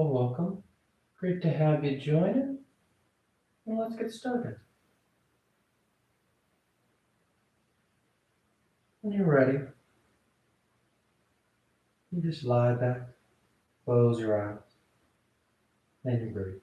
Well, welcome. Great to have you join us. And let's get started. When you're ready, you just lie back, close your eyes, and you breathe.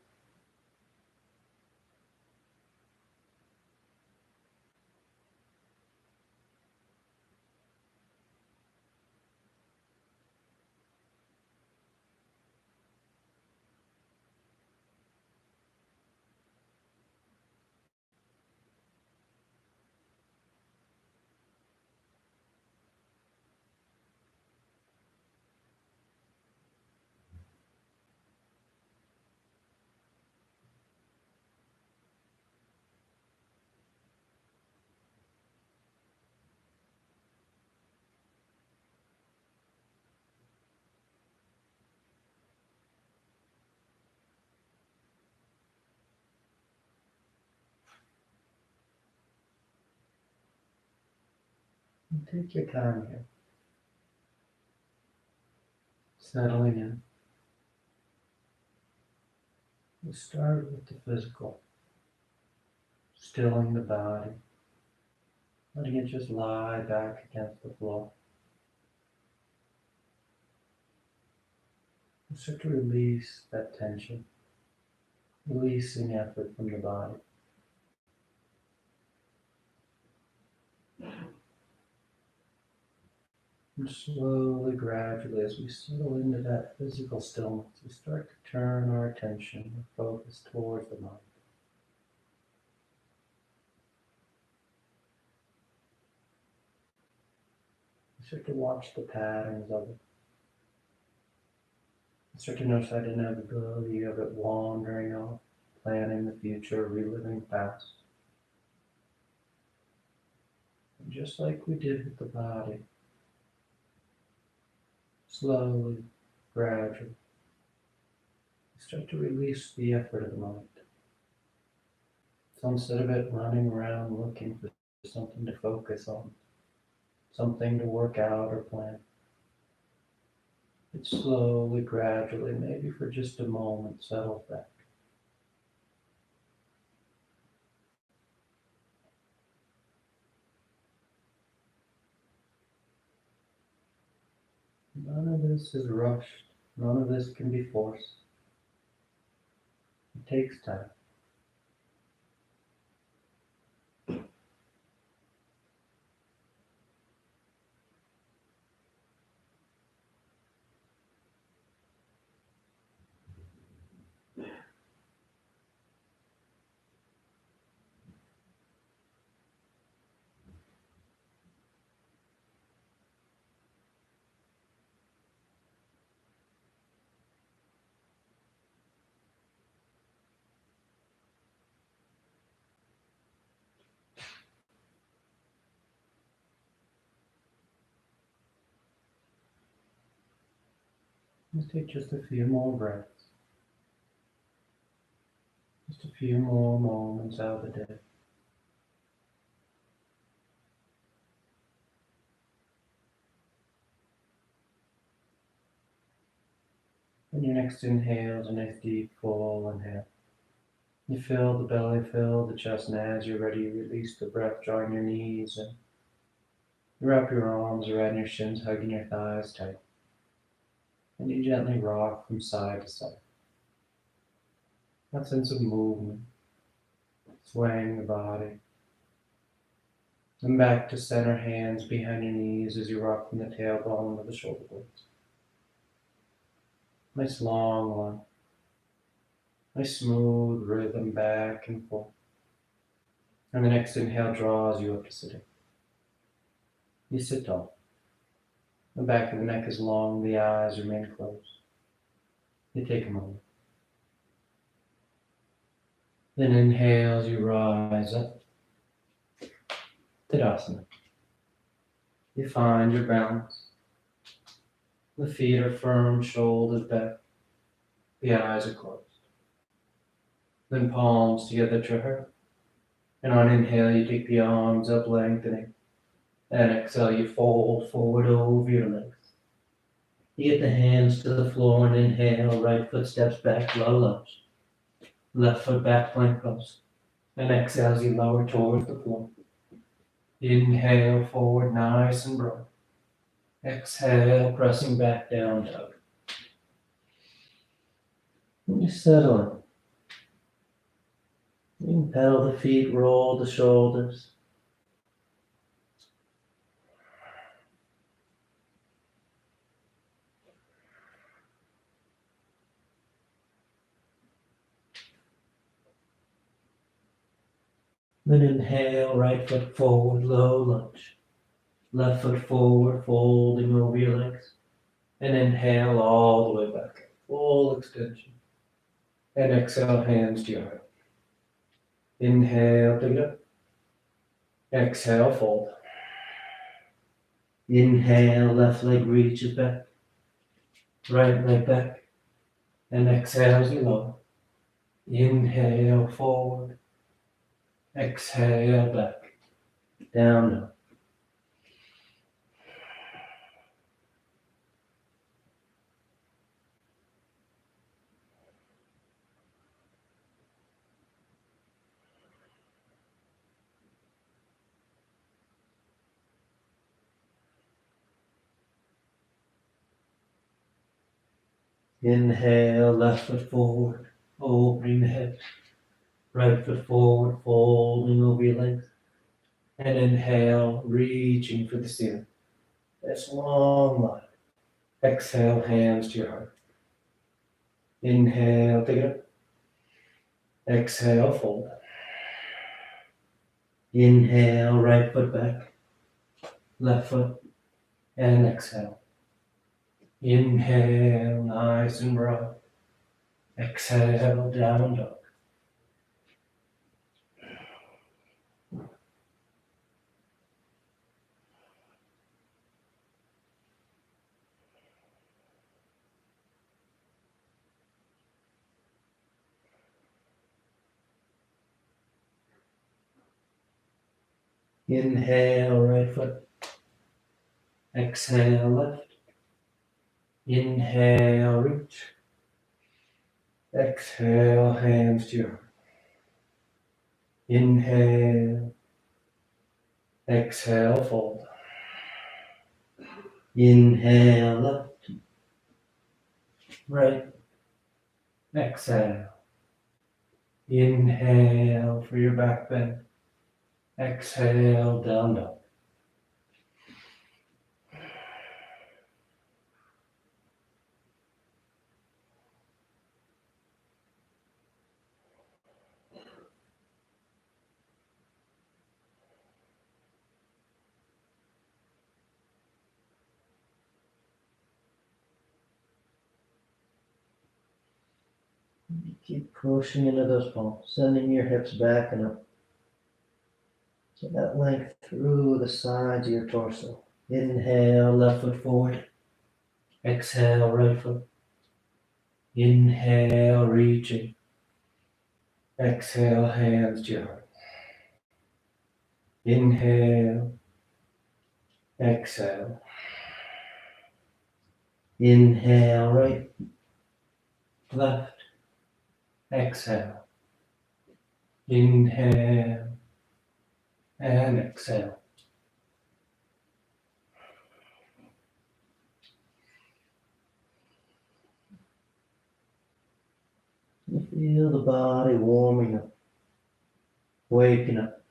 And take your time here, settling in. We'll start with the physical, stilling the body, letting it just lie back against the floor. We'll start to release that tension, releasing effort from the body. And slowly, gradually, as we settle into that physical stillness, we start to turn our attention, our focus towards the mind. We start to watch the patterns of it. We start to notice that inevitability of it wandering off, planning the future, reliving the past. And just like we did with the body, slowly, gradually, we start to release the effort of the mind. So instead of it running around looking for something to focus on, something to work out or plan, it slowly, gradually, maybe for just a moment, settles back. None of this is rushed. None of this can be forced. It takes time. Let's take just a few more breaths. Just a few more moments out of the day. And your next inhale is a nice deep full inhale. You feel the belly fill, the chest, and as you're ready, you release the breath, drawing your knees and you wrap your arms around your shins, hugging your thighs tight. And you gently rock from side to side. That sense of movement, swaying the body. And back to center, hands behind your knees as you rock from the tailbone to the shoulder blades. Nice long one. Nice smooth rhythm back and forth. And the next inhale draws you up to sitting. You sit tall. The back of the neck is long, the eyes remain closed. You take a moment. Then inhale as you rise up. Tadasana. You find your balance. The feet are firm, shoulders back. The eyes are closed. Then palms together to heart. And on inhale, you take the arms up, lengthening. And exhale, you fold forward over your legs. You get the hands to the floor and inhale, right foot steps back, low lunge. Left foot back, plank pose. And exhale as you lower towards the floor. Inhale forward, nice and broad. Exhale, pressing back down, dog. And you settle in. You can pedal the feet, roll the shoulders. Then inhale, right foot forward, low lunge. Left foot forward, folding over your legs. And inhale all the way back, full extension. And exhale, hands to your heart. Inhale, pick it up. Exhale, fold. Inhale, left leg reaches back. Right leg back. And exhale as you lower. Inhale, forward. Exhale, back. Down, up. Inhale, left foot forward, opening the hips. Right foot forward, folding over your legs. And inhale, reaching for the ceiling. That's long line. Exhale, hands to your heart. Inhale, pick it up. Exhale, fold. Inhale, right foot back. Left foot. And exhale. Inhale, nice and broad. Exhale, down dog. Inhale, right foot. Exhale, left. Inhale, reach. Exhale, hands to your heart. Inhale. Exhale, fold. Inhale, left. Right. Exhale. Inhale for your back bend. Exhale, down dog. Keep pushing into those palms, sending your hips back and up. So that length through the sides of your torso. Inhale, left foot forward. Exhale, right foot. Inhale, reaching. Exhale, hands to your heart. Inhale. Exhale. Inhale, right. Left. Exhale. Inhale. And exhale. You feel the body warming up, waking up.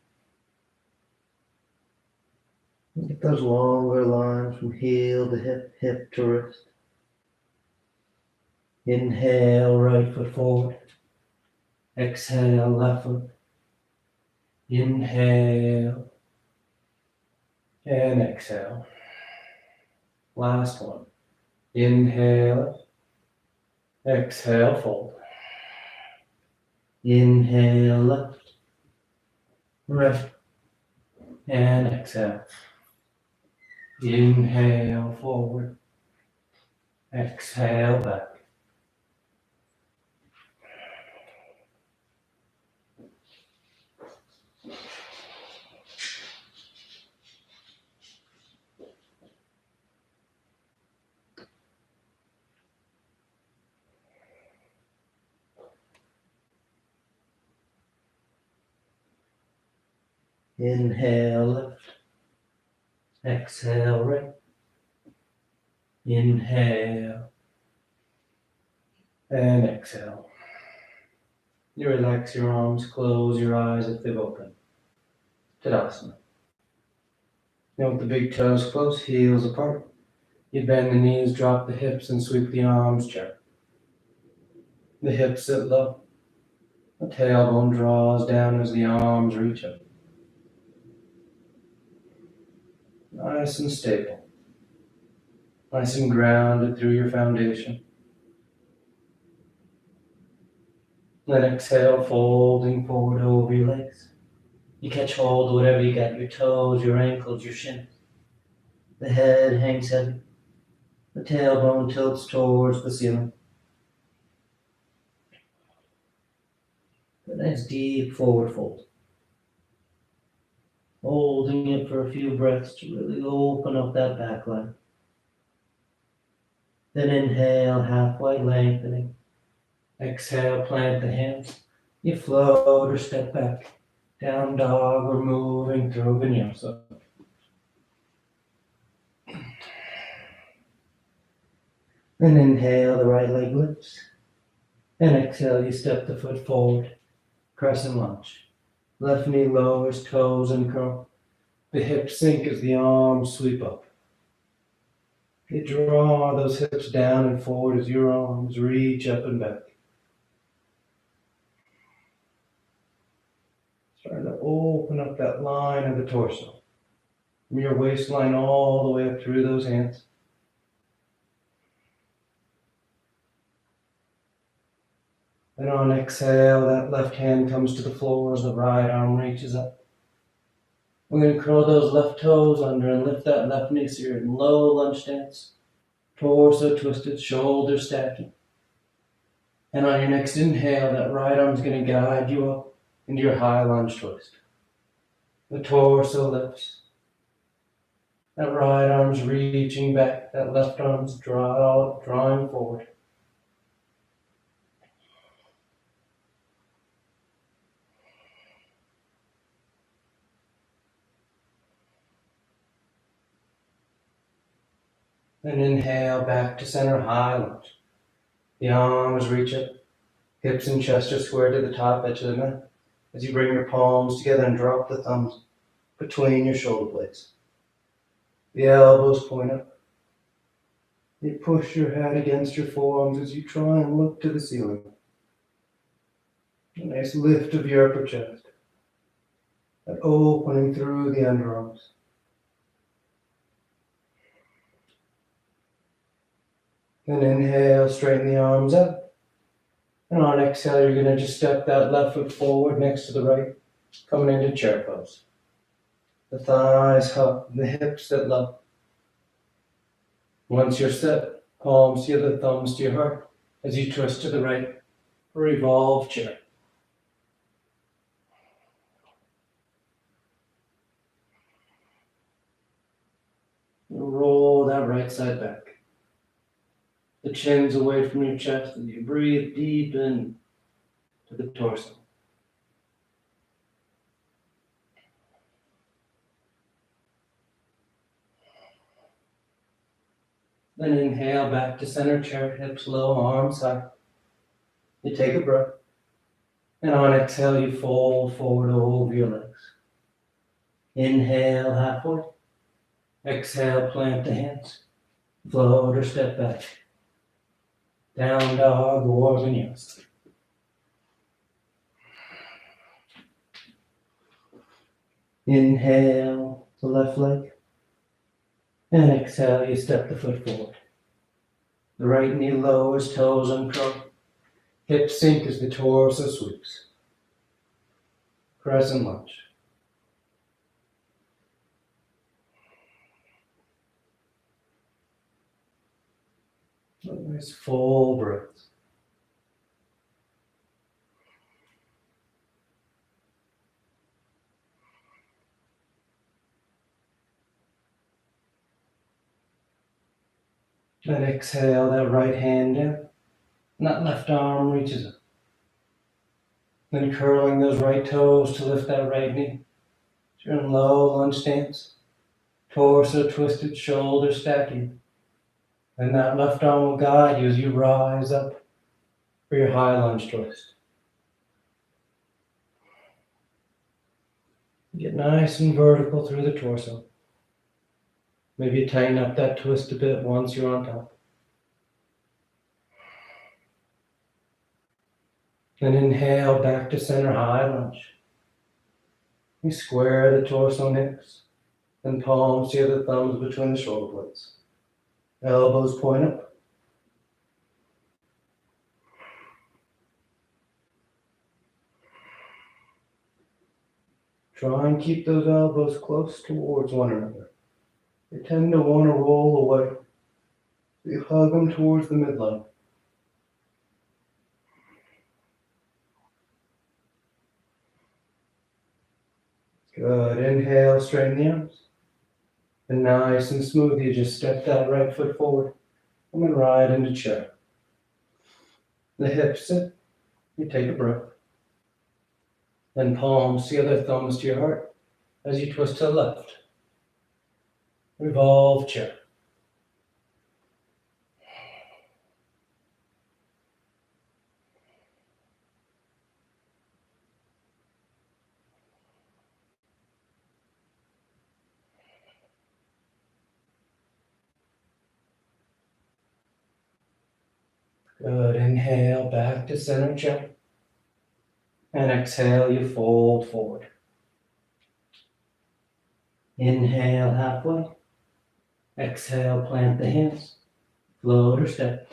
Get those longer lines from heel to hip, hip to wrist. Inhale, right foot forward. Exhale, left foot. Inhale. And exhale. Last one. Inhale. Exhale, fold. Inhale, left. Right. And exhale. Inhale, forward. Exhale, back. Inhale, lift. Exhale, right. Inhale. And exhale. You relax your arms, close your eyes if they've opened. Tadasana. Now with the big toes close, heels apart. You bend the knees, drop the hips, and sweep the arms gently. The hips sit low. The tailbone draws down as the arms reach up. Nice and stable. Nice and grounded through your foundation. Then exhale, folding forward over your legs. You catch hold of whatever you got, your toes, your ankles, your shins. The head hangs heavy. The tailbone tilts towards the ceiling. A nice deep forward fold. Holding it for a few breaths to really open up that back line. Then inhale, halfway lengthening. Exhale, plant the hands. You float or step back. Down dog or moving through vinyasa. And inhale, the right leg lifts. And exhale, you step the foot forward. Crescent lunge. Left knee lowers, toes uncurl. The hips sink as the arms sweep up. You draw those hips down and forward as your arms reach up and back. Starting to open up that line of the torso. From your waistline all the way up through those hands. Then on exhale, that left hand comes to the floor as the right arm reaches up. We're going to curl those left toes under and lift that left knee so you're in low lunge stance. Torso twisted, shoulders stacking. And on your next inhale, that right arm is going to guide you up into your high lunge twist. The torso lifts. That right arm's reaching back, that left arm's drawing forward. Then inhale back to center, high lunge. The arms reach up, hips and chest are square to the top edge of the mat as you bring your palms together and drop the thumbs between your shoulder blades. The elbows point up. You push your head against your forearms as you try and look to the ceiling. A nice lift of your upper chest. That opening through the underarms. Then inhale, straighten the arms up. And on exhale, you're going to just step that left foot forward next to the right, coming into chair pose. The thighs up, the hips sit low. Once you're set, palms to the thumbs to your heart as you twist to the right, revolve chair. Roll that right side back. The chin's away from your chest as you breathe deep in to the torso. Then inhale back to center chair, hips low, arms high. You take a breath. And on exhale, you fold forward over your legs. Inhale halfway. Exhale, plant the hands. Float or step back. Down dog or vinyasa. Inhale the left leg. And exhale, you step the foot forward. The right knee lowers, toes uncurl. Hips sink as the torso sweeps. Crescent lunge. Nice full breaths. Then exhale that right hand down, and that left arm reaches up. Then curling those right toes to lift that right knee. Turn low lunge stance. Torso twisted, shoulder stacking. And that left arm will guide you as you rise up for your high lunge twist. Get nice and vertical through the torso. Maybe tighten up that twist a bit once you're on top. Then inhale back to center high lunge. You square the torso and hips. Then palms to the thumbs between the shoulder blades. Elbows point up. Try and keep those elbows close towards one another. They tend to want to roll away. So you hug them towards the midline. Good. Inhale, straighten the arms. And nice and smooth, you just step that right foot forward. And then right into chair. The hips sit. You take a breath. Then palms together, thumbs to your heart as you twist to the left. Revolve chair. Good. Inhale, back to center chair. And exhale, you fold forward. Inhale halfway. Exhale, plant the hands. Float or step.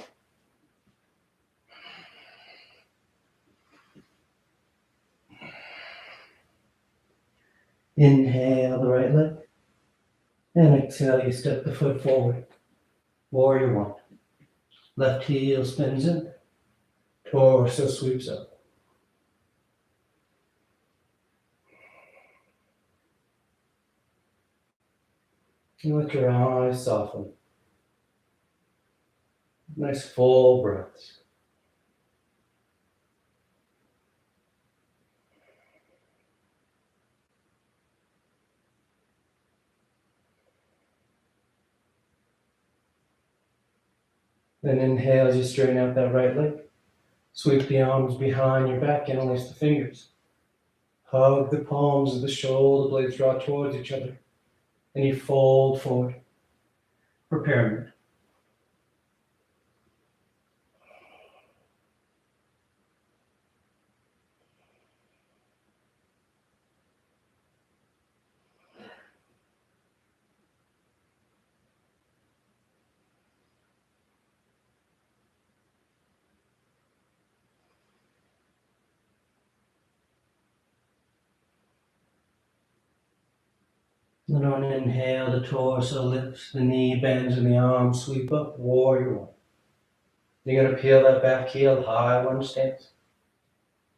Inhale the right leg. And exhale, you step the foot forward. Warrior one. Left heel spins in. Torso sweeps up. And let your eyes soften. Nice full breaths. Then inhale as you straighten out that right leg. Sweep the arms behind your back, interlace the fingers. Hug the palms of the shoulder blades, draw towards each other. And you fold forward for pyramid. Then on an inhale, the torso lifts, the knee bends, and the arms sweep up. Warrior one. You're going to peel that back heel, high lunge stance.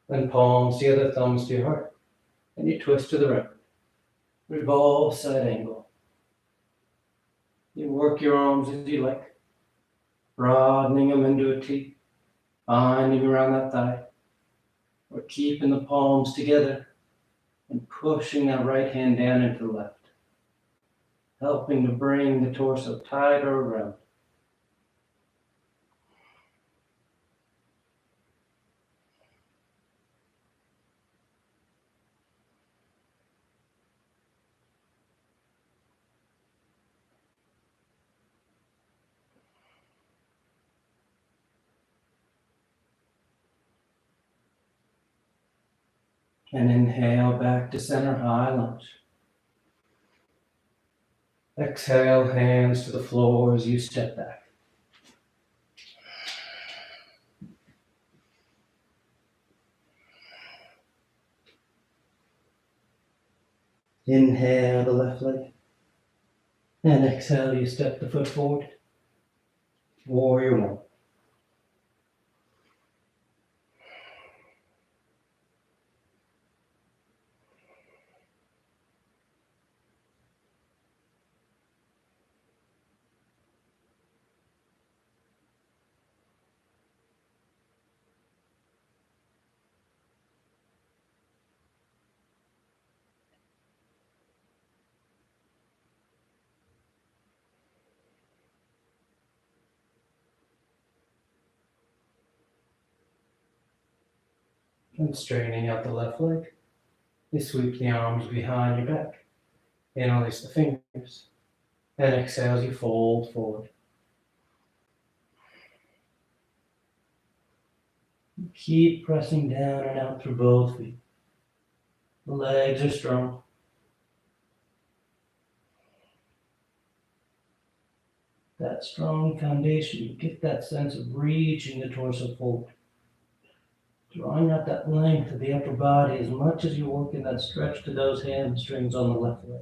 Then palms together, thumbs to your heart. And you twist to the right. Revolve side angle. You work your arms as you like. Broadening them into a T. Binding around that thigh. Or keeping the palms together and pushing that right hand down into the left. Helping to bring the torso tighter around. And inhale back to center, high lunge. Exhale, hands to the floor as you step back. Inhale the left leg. And exhale, you step the foot forward. Warrior one. And straightening out the left leg, you sweep the arms behind your back. Interlace the fingers. And exhale as you fold forward. Keep pressing down and out through both feet. The legs are strong. That strong foundation, you get that sense of reaching the torso forward. Drawing out that length of the upper body as much as you're working that stretch to those hamstrings on the left leg.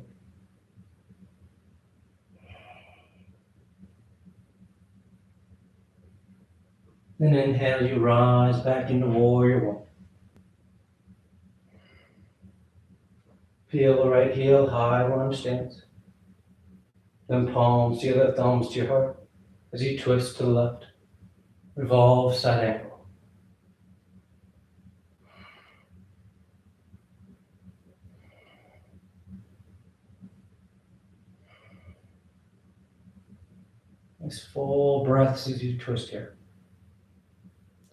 Then inhale, you rise back into warrior one. Peel the right heel, high lunge stance. Then palms to your left, thumbs to your heart as you twist to the left. Revolve side angle. Nice full breaths as you twist here.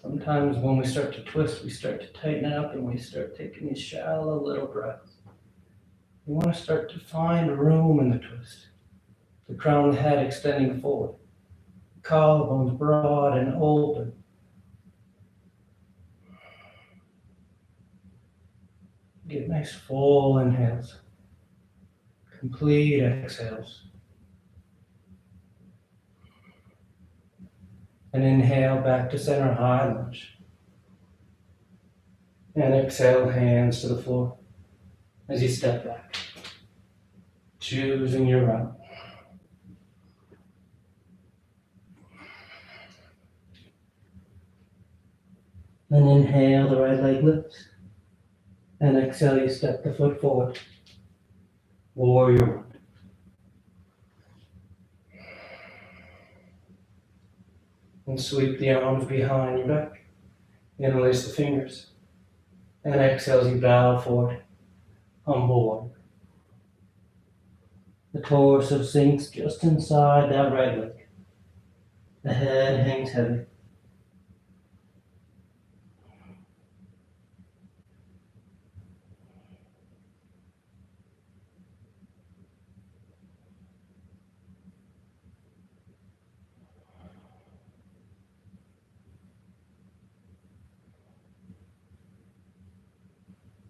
Sometimes when we start to twist, we start to tighten up and we start taking these shallow little breaths. You want to start to find room in the twist. The crown of the head extending forward. Collarbones broad and open. Get nice full inhales. Complete exhales. And inhale back to center, high lunge. And exhale, hands to the floor as you step back. Choosing your route. Then inhale, the right leg lifts. And exhale, you step the foot forward. Warrior one. And sweep the arms behind your back. Interlace the fingers. And exhale as you bow forward. Humble one. The torso sinks just inside that right leg. The head hangs heavy.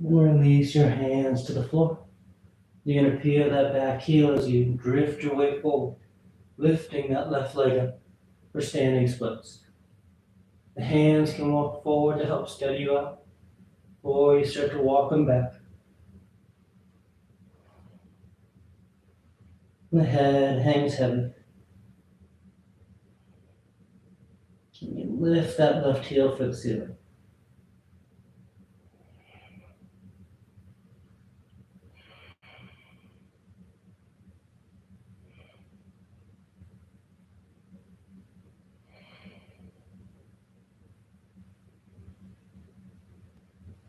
And release your hands to the floor. You're going to peel that back heel as you drift your way forward, lifting that left leg up for standing splits. The hands can walk forward to help steady you up, or you start to walk them back. The head hangs heavy. And you lift that left heel for the ceiling.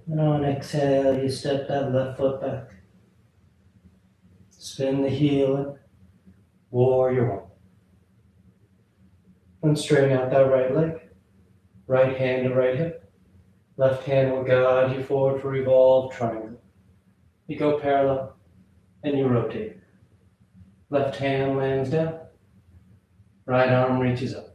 And on exhale, you step that left foot back. Spin the heel in. Warrior one. And straighten out that right leg. Right hand to right hip. Left hand will guide you forward for revolve triangle. You go parallel and you rotate. Left hand lands down. Right arm reaches up.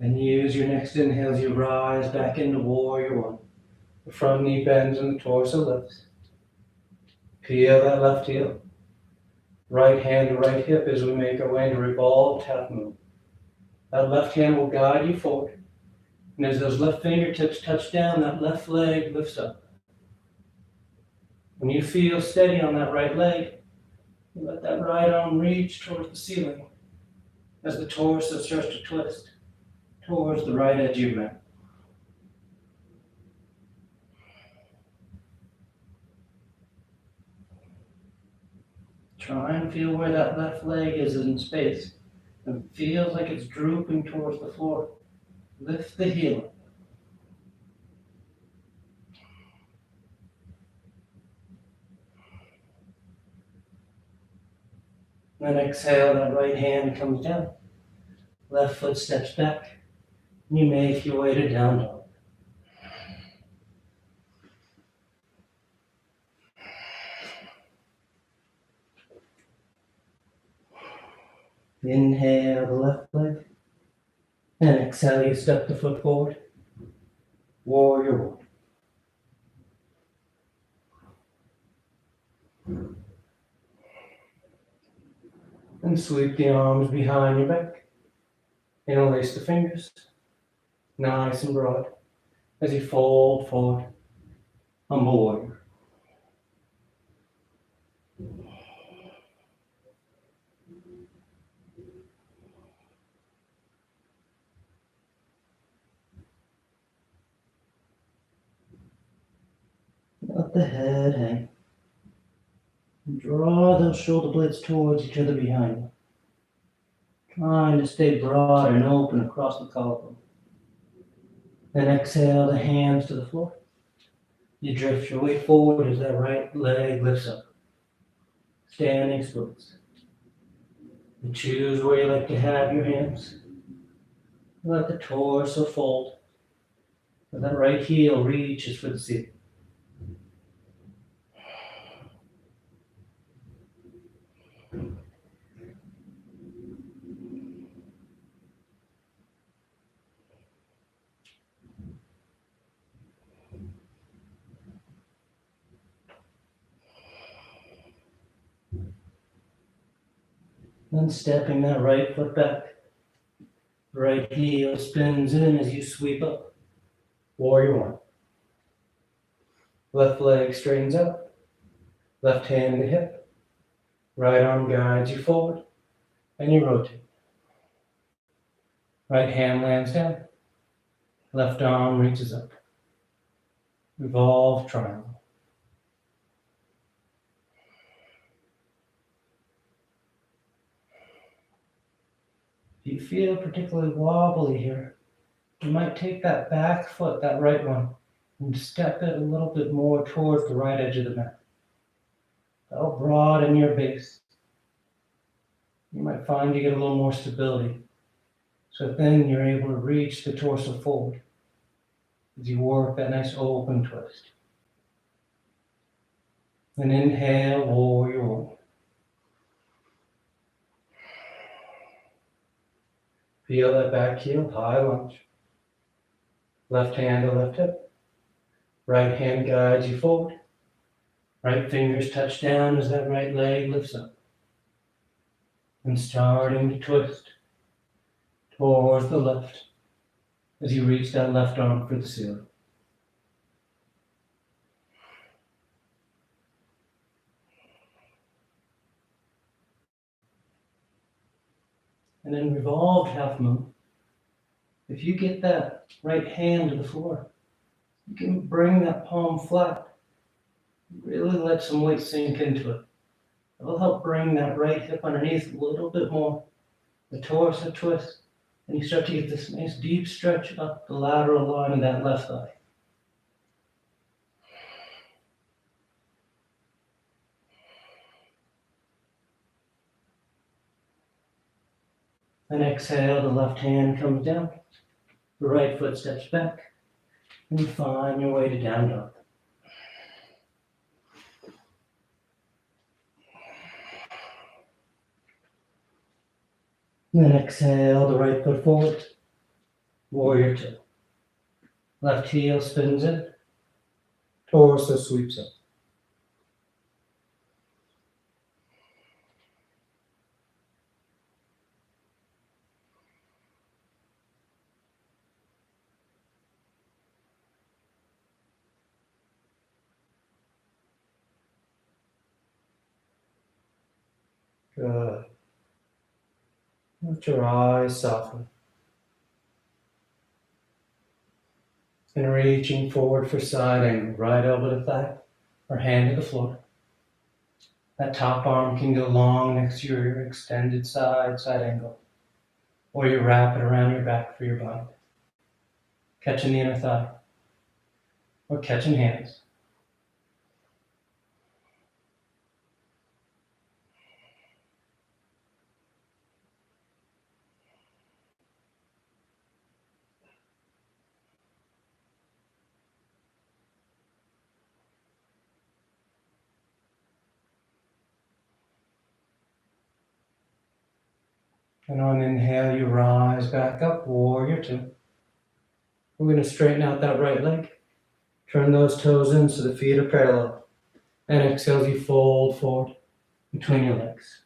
And use your next inhale as you rise back into warrior one. The front knee bends and the torso lifts. Peel that left heel. Right hand to right hip as we make our way into revolved half moon. That left hand will guide you forward. And as those left fingertips touch down, that left leg lifts up. When you feel steady on that right leg, you let that right arm reach towards the ceiling as the torso starts to twist towards the right edge of your mat. Try and feel where that left leg is in space. It feels like it's drooping towards the floor. Lift the heel. Then exhale, that right hand comes down. Left foot steps back. You make your way to down dog. Inhale the left leg. And exhale, you step the foot forward. Warrior one. And sweep the arms behind your back. Interlace the fingers. Nice and broad. As you fold forward. Humble warrior. Let the head hang. And draw those shoulder blades towards each other behind you. Trying to stay broad and open across the collarbone. Then exhale the hands to the floor. You drift your weight forward as that right leg lifts up. Standing splits. You choose where you like to have your hands. Let the torso fold. And that right heel reaches for the ceiling. Then stepping that right foot back. Right heel spins in as you sweep up. Warrior one. Left leg straightens up. Left hand to hip. Right arm guides you forward. And you rotate. Right hand lands down. Left arm reaches up. Revolve triangle. If you feel particularly wobbly here, you might take that back foot, that right one, and step it a little bit more towards the right edge of the mat. That'll broaden your base. You might find you get a little more stability. So then you're able to reach the torso forward as you work that nice open twist. And inhale, warrior one. Feel that back heel, high lunge. Left hand to left hip. Right hand guides you forward. Right fingers touch down as that right leg lifts up. And starting to twist towards the left as you reach that left arm for the ceiling. And then revolved half moon. If you get that right hand to the floor, you can bring that palm flat. Really let some weight sink into it. It'll help bring that right hip underneath a little bit more. The torso twist. And you start to get this nice deep stretch up the lateral line of that left thigh. And exhale, the left hand comes down. The right foot steps back. And you find your way to down dog. Then exhale, the right foot forward. Warrior two. Left heel spins in. Torso sweeps up. Good. Let your eyes soften. And reaching forward for side angle, right elbow to thigh, or hand to the floor. That top arm can go long next to your extended side angle. Or you wrap it around your back for your bind. Catching the inner thigh. Or catching hands. And on inhale, you rise back up, warrior two. We're going to straighten out that right leg. Turn those toes in so the feet are parallel. And exhale, you fold forward between your legs.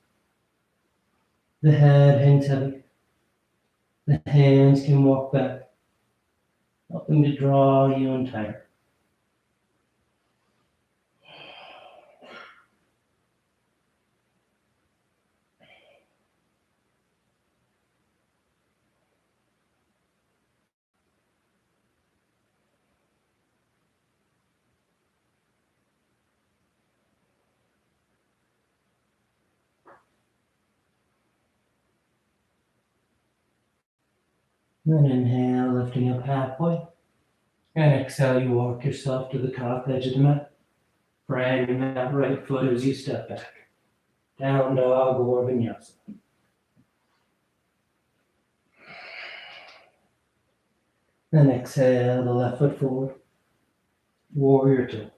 The head hangs heavy. The hands can walk back, helping to draw you in tighter. Then inhale, lifting up halfway. And exhale, you walk yourself to the top edge of the mat. Framing that right foot as you step back. Down dog or vinyasa. Then exhale the left foot forward. Warrior two.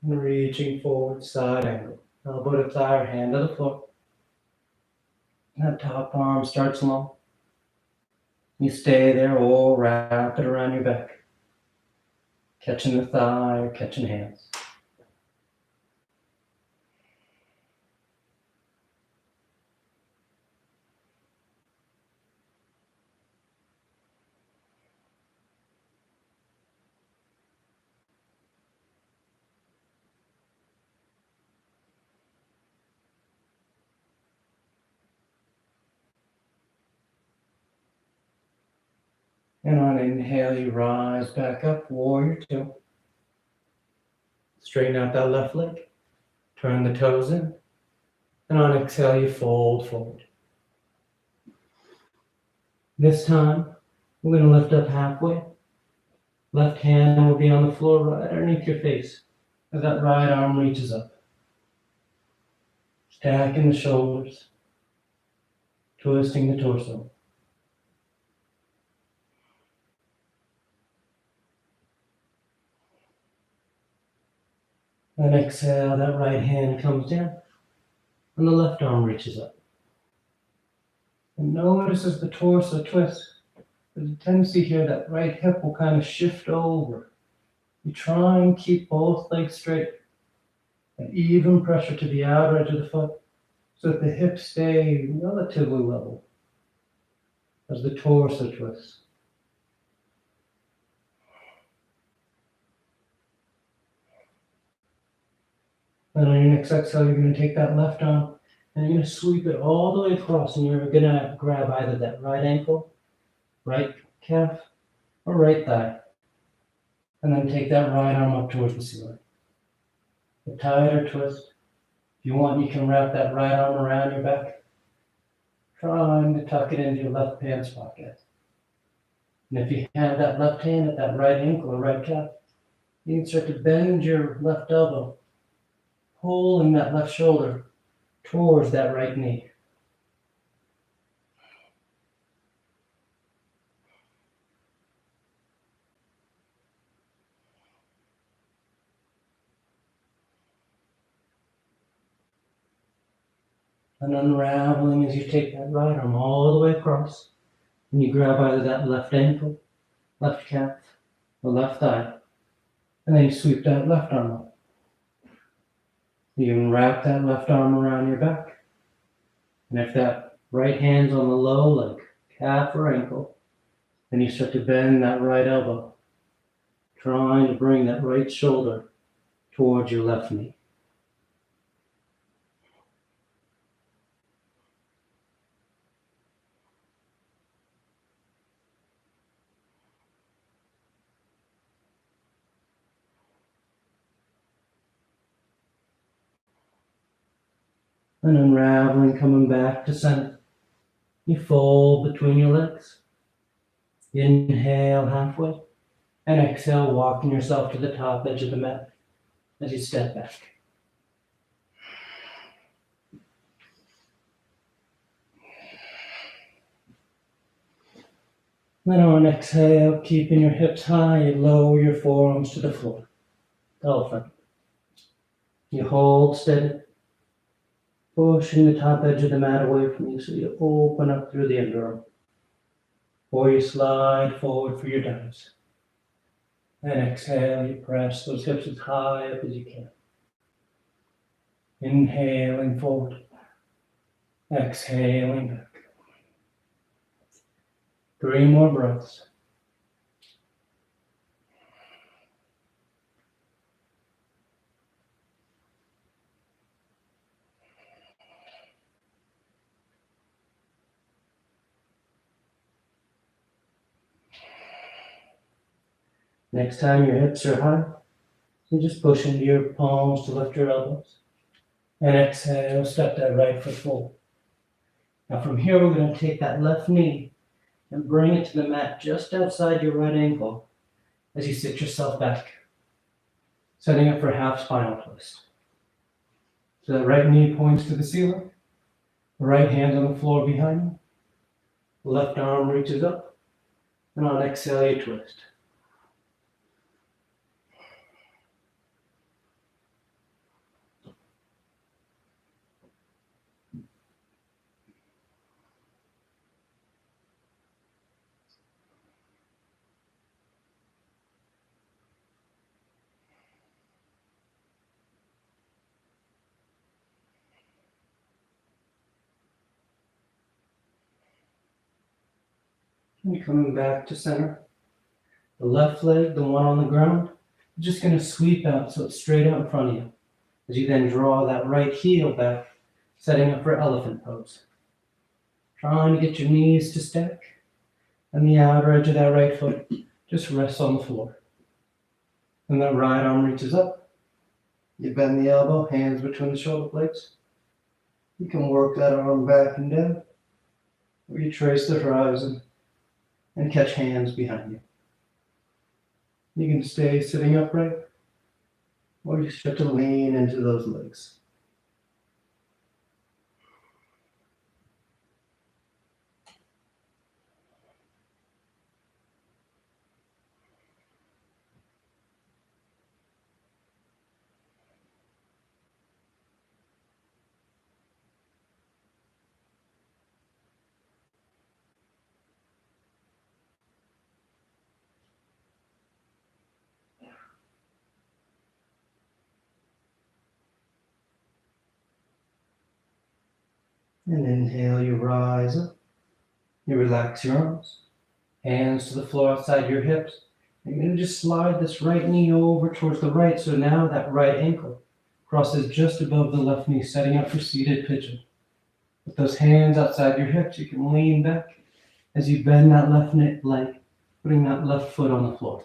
And reaching forward, side angle. Elbow to thigh or hand to the floor. That top arm starts long. You stay there or wrap it around your back. Catching the thigh or catching hands. And on inhale, you rise back up, warrior two. Straighten out that left leg. Turn the toes in. And on exhale, you fold forward. This time, we're going to lift up halfway. Left hand will be on the floor right underneath your face as that right arm reaches up. Stacking the shoulders. Twisting the torso. And exhale, that right hand comes down. And the left arm reaches up. And notice as the torso twists, there's a tendency here that right hip will kind of shift over. You try and keep both legs straight. And even pressure to the outer edge of the foot so that the hips stay relatively level as the torso twists. And on your next exhale, you're going to take that left arm and you're going to sweep it all the way across, and you're going to grab either that right ankle, right calf, or right thigh. And then take that right arm up towards the ceiling. A tighter twist. If you want, you can wrap that right arm around your back, trying to tuck it into your left pants pocket. And if you have that left hand at that right ankle or right calf, you can start to bend your left elbow, pulling that left shoulder towards that right knee. And unraveling as you take that right arm all the way across, and you grab either that left ankle, left calf, or left thigh, and then you sweep that left arm up. You can wrap that left arm around your back, And if that right hand's on the low, like calf or ankle, then you start to bend that right elbow, trying to bring that right shoulder towards your left knee. And unraveling, coming back to center. You fold between your legs. Inhale halfway. And exhale, walking yourself to the top edge of the mat as you step back. Then on exhale, keeping your hips high, you lower your forearms to the floor. Elephant. You hold steady, pushing the top edge of the mat away from you so you open up through the underarm. Or you slide forward for your dives. And exhale, you press those hips as high up as you can. Inhaling forward. Exhaling back. 3 more breaths. Next time your hips are high, you just push into your palms to lift your elbows. And exhale, step that right foot forward. Now from here, we're going to take that left knee and bring it to the mat just outside your right ankle as you sit yourself back, setting up for half spinal twist. So the right knee points to the ceiling, the right hand on the floor behind you, the left arm reaches up, and on exhale, you twist. And coming back to center. The left leg, the one on the ground, you're just going to sweep out so it's straight out in front of you. As you then draw that right heel back, setting up for elephant pose. Trying to get your knees to stack, and the outer edge of that right foot just rests on the floor. And that right arm reaches up. You bend the elbow, hands between the shoulder blades. You can work that arm back and down, or you trace the horizon and catch hands behind you. You can stay sitting upright, or you start to lean into those legs. And inhale, you rise up. You relax your arms, hands to the floor outside your hips. And you're going to just slide this right knee over towards the right, so now that right ankle crosses just above the left knee, setting up for seated pigeon. With those hands outside your hips, you can lean back as you bend that left leg, putting that left foot on the floor.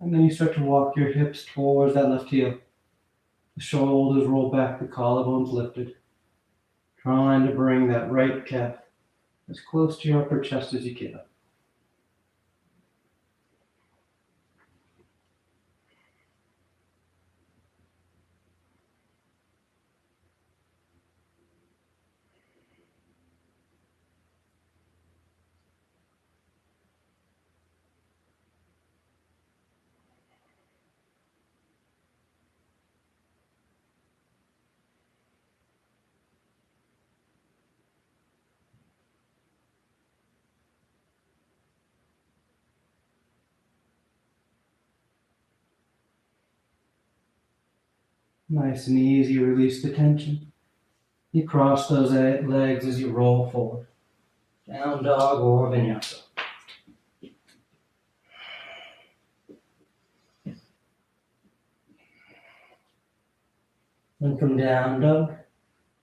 And then you start to walk your hips towards that left heel. The shoulders roll back, the collarbones lifted. Trying to bring that right calf as close to your upper chest as you can. Nice and easy, release the tension. You cross those legs as you roll forward. Down dog or vinyasa. And from down dog,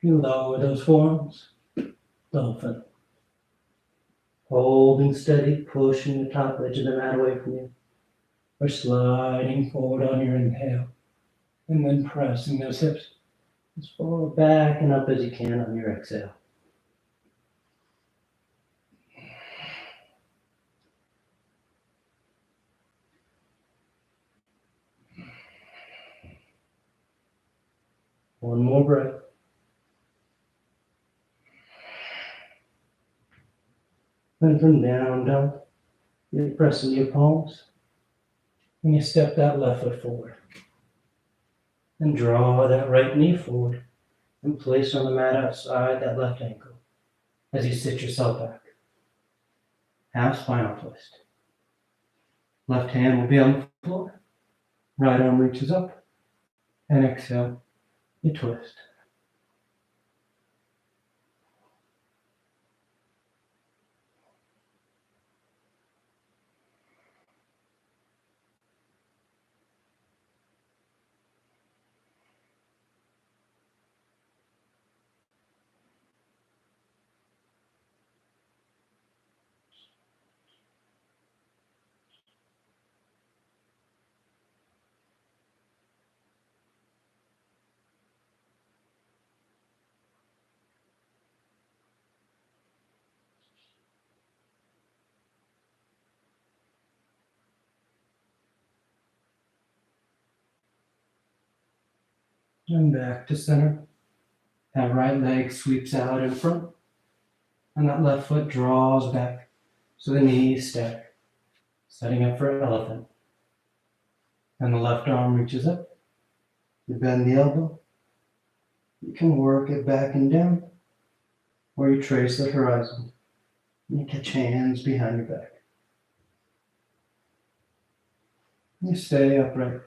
you lower those forearms. Dolphin. Holding steady, pushing the top edge of the mat away from you. Or sliding forward on your inhale. And then pressing those hips as far back and up as you can on your exhale. One more breath. And from down dog, you press into your palms. And you step that left foot forward. And draw that right knee forward. And place on the mat outside that left ankle as you sit yourself back. Half spinal twist. Left hand will be on the floor. Right arm reaches up. And exhale, you twist. And back to center. That right leg sweeps out in front. And that left foot draws back. So the knees stack. Setting up for elephant. And the left arm reaches up. You bend the elbow. You can work it back and down. Or you trace the horizon. And you catch hands behind your back. You stay upright.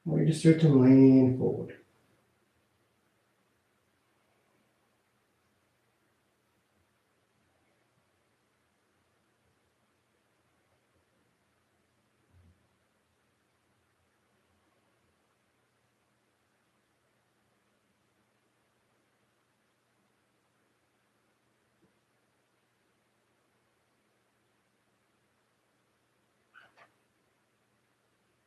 Or you just start to lean forward.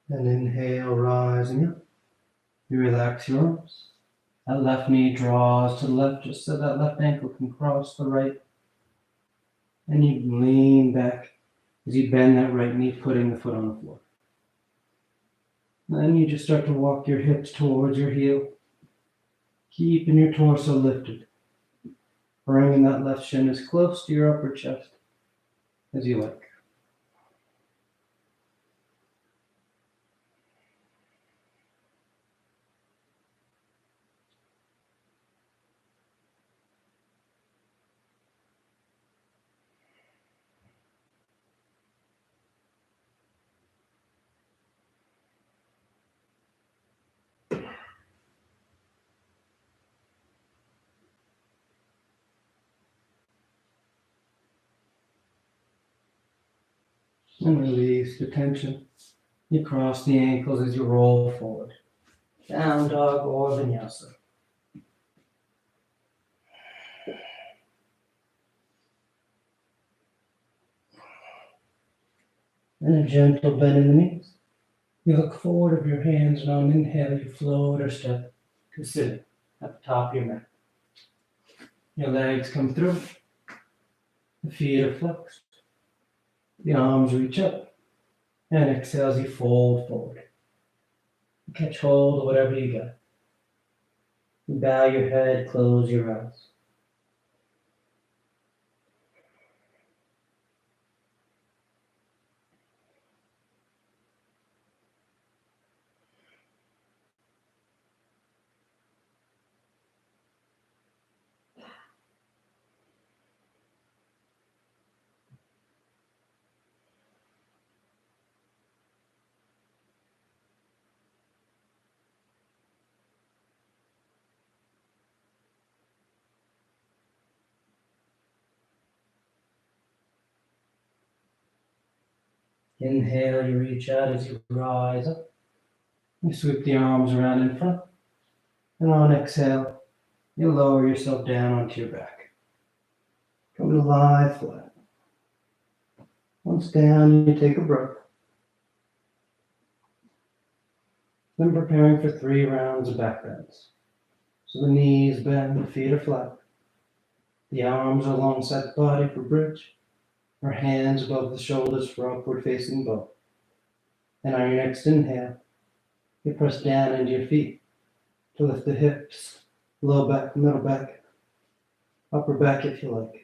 And inhale, rising up. You relax your arms. That left knee draws to the left just so that left ankle can cross the right. And you lean back as you bend that right knee, putting the foot on the floor. Then you just start to walk your hips towards your heel, keeping your torso lifted, bringing that left shin as close to your upper chest as you like. And release the tension. You cross the ankles as you roll forward. Down dog or vinyasa. And a gentle bend in the knees. You look forward of your hands, and on inhale, you float or step to sit at the top of your mat. Your legs come through. The feet are flexed. The arms reach up. And exhale as you fold forward. Catch hold of whatever you got. You bow your head, close your eyes. Inhale, you reach out as you rise up. You sweep the arms around in front. And on exhale, you lower yourself down onto your back. Come to lie flat. Once down, you take a breath. Then preparing for 3 rounds of back bends. So the knees bend, the feet are flat. The arms are alongside the body for bridge. Or hands above the shoulders for upward facing bow. And on your next inhale, you press down into your feet to lift the hips, low back, middle back, upper back if you like.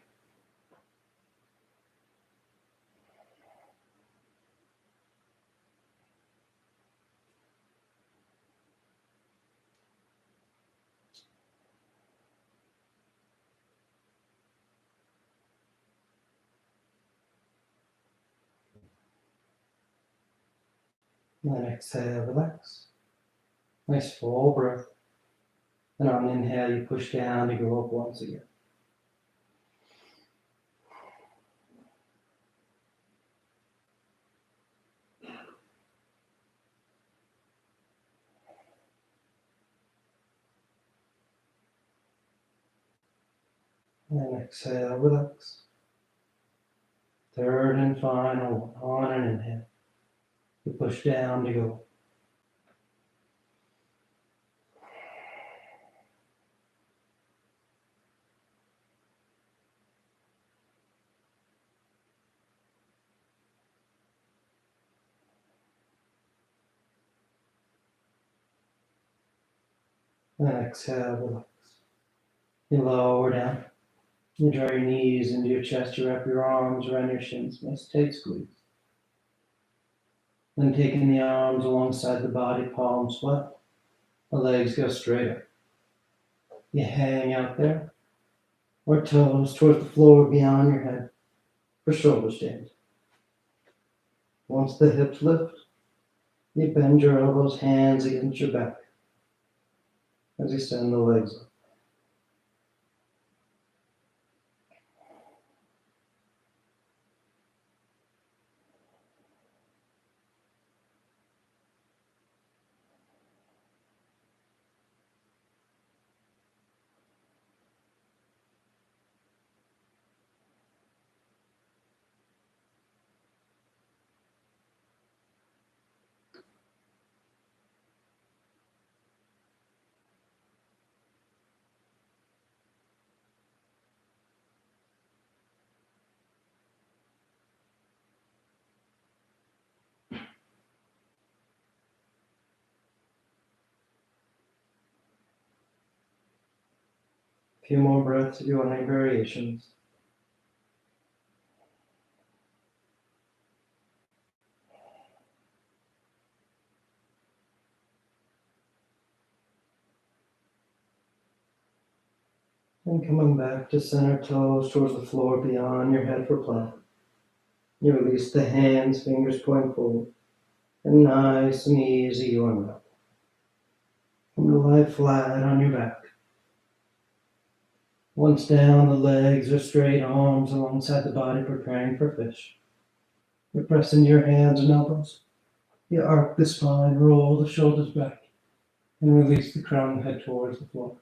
And then exhale, relax. Nice full breath. And on inhale, you push down to go up once again. And then exhale, relax. Third and final one, on an inhale. You push down to go. And then exhale, relax. You lower down. You draw your knees into your chest. You wrap your arms around your shins. Nice tight squeeze. Then taking the arms alongside the body, palms flat. The legs go straight up. You hang out there, or toes towards the floor beyond your head for shoulder stand. Once the hips lift, you bend your elbows, hands against your back as you send the legs up. A few more breaths if you want any variations. And coming back to center, toes towards the floor beyond your head for plank. You release the hands, fingers point forward. And nice and easy you unwrap. Come to lie flat on your back. Once down, the legs are straight, arms alongside the body, preparing for fish. You press into your hands and elbows. You arc the spine, roll the shoulders back, and release the crown of the head towards the floor.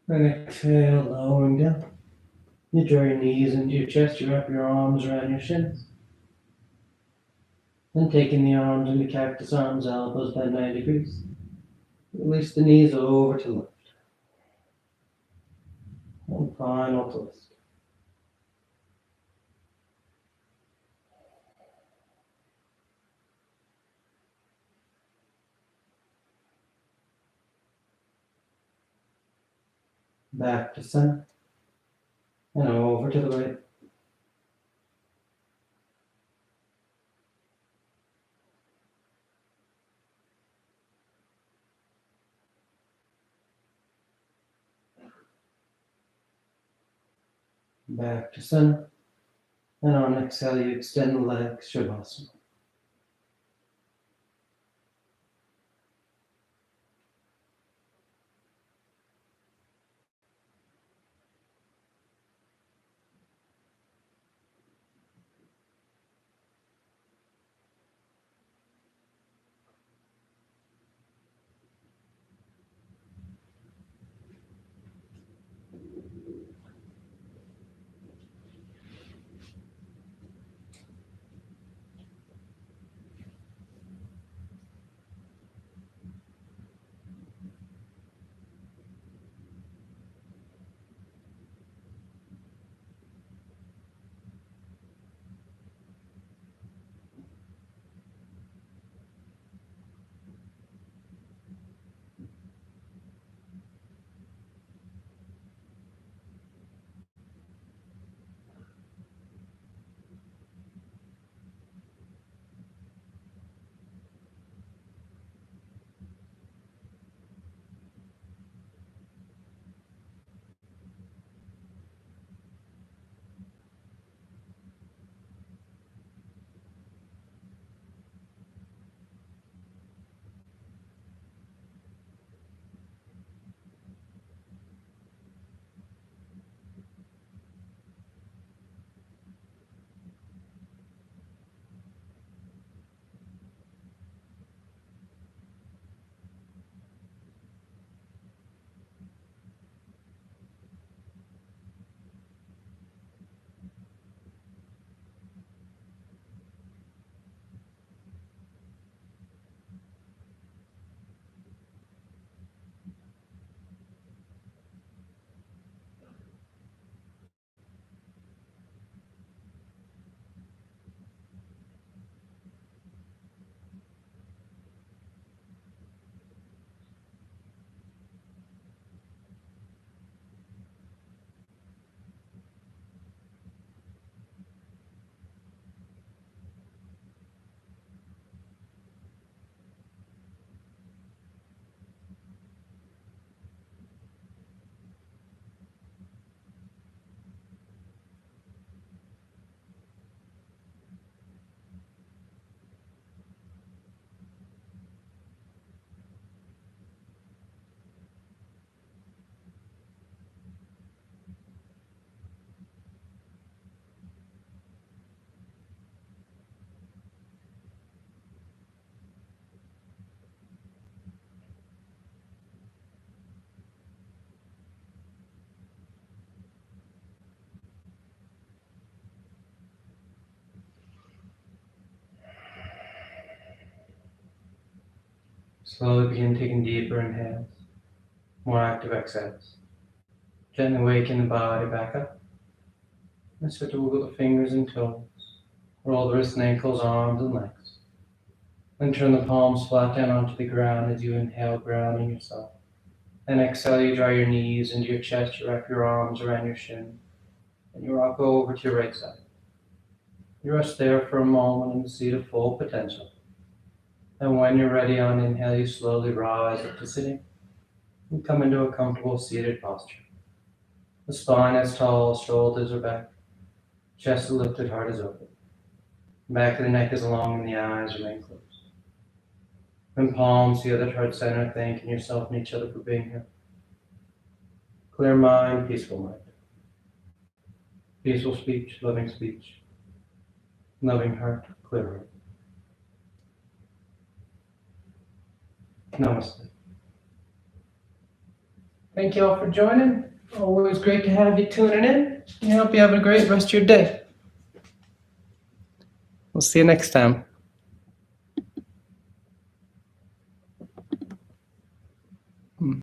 Then exhale, lowering down. You draw your knees into your chest, you wrap your arms around your shins. Then taking the arms into cactus arms, elbows bend 90 degrees. Release the knees over to lift. One final twist. Back to center. And over to the right. Back to center. And on exhale, you extend the legs, Shavasana. Slowly begin taking deeper inhales, more active exhales. Gently waking the body back up. And start to wiggle the fingers and toes. Roll the wrists and ankles, arms and legs. Then turn the palms flat down onto the ground as you inhale, grounding yourself. And exhale, you draw your knees into your chest, you wrap your arms around your shin, and you rock over to your right side. You rest there for a moment in the seat of full potential. And when you're ready on inhale, you slowly rise up to sitting and come into a comfortable seated posture. The spine is tall, shoulders are back, chest is lifted, heart is open. Back of the neck is long and the eyes remain closed. And palms together at heart center, thanking yourself and each other for being here. Clear mind, peaceful mind. Peaceful speech, loving heart, clear heart. Namaste. Thank you all for joining. Always great to have you tuning in. I hope you have a great rest of your day. We'll see you next time.